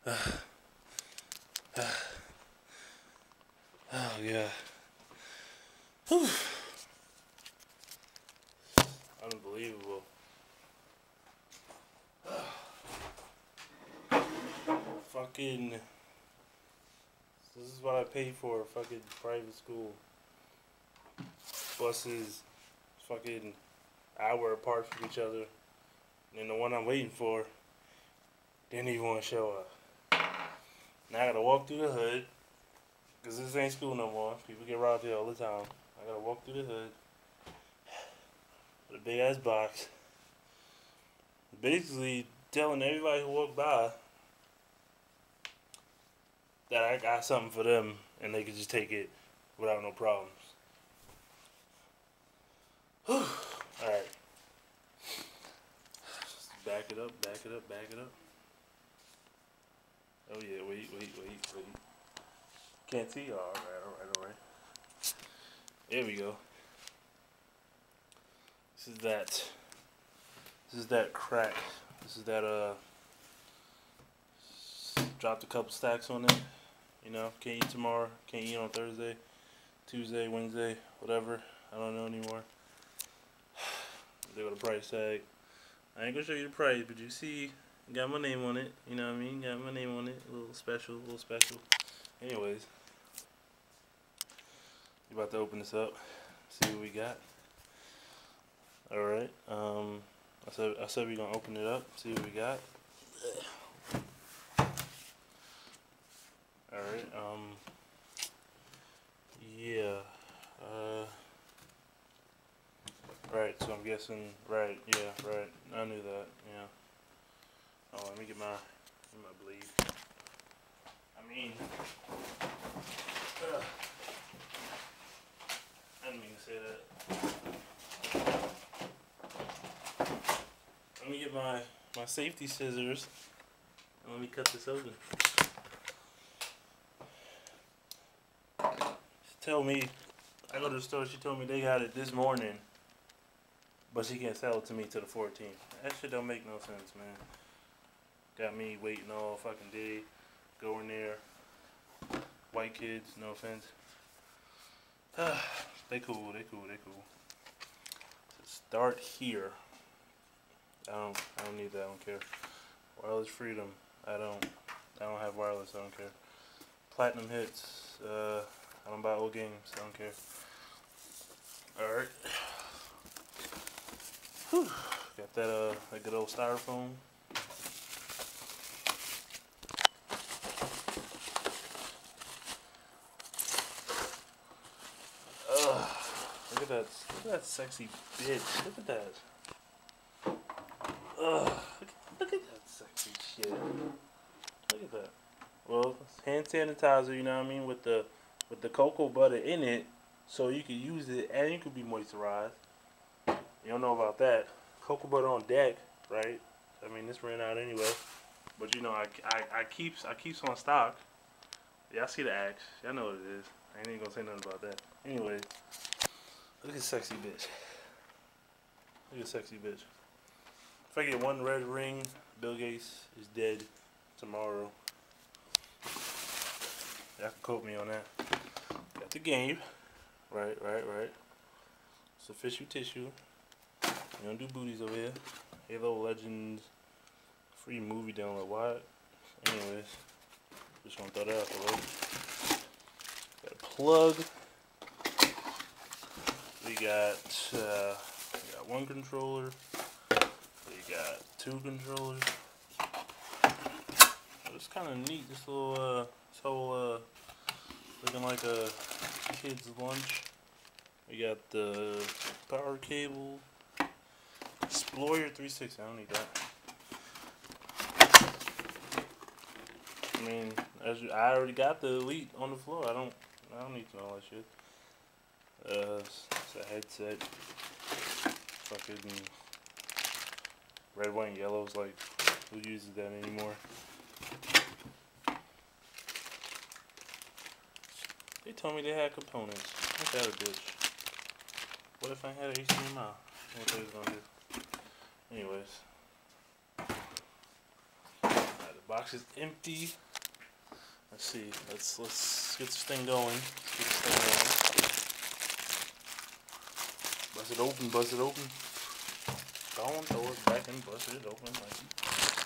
Oh yeah. Whew. Unbelievable. Fucking. This is what I pay for a fucking private school. Buses, fucking hour apart from each other. And the one I'm waiting for didn't even want to show up. Now I gotta walk through the hood. Because this ain't school no more. People get robbed here all the time. I gotta walk through the hood. With a big ass box. Basically telling everybody who walk by that I got something for them and they can just take it without no problems. Alright. Just back it up, back it up, back it up. Oh yeah, wait. Can't see? Oh, alright. There we go. This is that crack. This is that dropped a couple stacks on it. You know, can't eat tomorrow, can't eat on Thursday, Tuesday, Wednesday, whatever. I don't know anymore. They got a price tag. I ain't gonna show you the price, but you see, got my name on it. You know what I mean? Got my name on it. A little special, Anyways, you about to open this up, see what we got. All right. I said we're gonna open it up, see what we got. All right. Yeah. Right. So I'm guessing. Right. Yeah. Right. I knew that. Yeah. Oh, let me get my bleed. I mean. I didn't mean to say that. Let me get my safety scissors and let me cut this open. She told me, I go to the store, she told me they got it this morning, but she can't sell it to me till the 14th. That shit don't make no sense, man. Got me waiting all fucking day, going there. White kids, no offense. They cool. Start here. I don't need that, I don't care. Wireless freedom, I don't have wireless, I don't care. Platinum hits, I don't buy old games, I don't care. Alright. Got that good old styrofoam. Look at that sexy bitch. Look at that. Look at that sexy shit. Look at that. Well, hand sanitizer, you know what I mean, with the cocoa butter in it, so you can use it and you can be moisturized. You don't know about that. Cocoa butter on deck, right? I mean, this ran out anyway, but you know, I keeps on stock. Y'all see the axe? Y'all know what it is. I ain't even gonna say nothing about that. Anyway, look at sexy bitch. Look at sexy bitch. If I get one red ring, Bill Gates is dead tomorrow. Y'all can quote me on that. Got the game. Right. It's official tissue. We don't do booties over here. Halo Legends. Free movie download. What? Anyways. Just gonna throw that out the way. Got a plug. We got one controller. We got two controllers. It's kind of neat. This little, looking like a kid's lunch. We got the power cable. Explorer 360. I don't need that. I mean, I already got the Elite on the floor. I don't need to know all that shit. It's a headset. Fucking red, white, and yellow is like, who uses that anymore? They told me they had components. Ain't that a bitch? What if I had an HDMI? What they was gonna do? Anyways. The box box is empty. Let's see. Let's get this thing going. Bust it open. Don't throw it back and bust it open like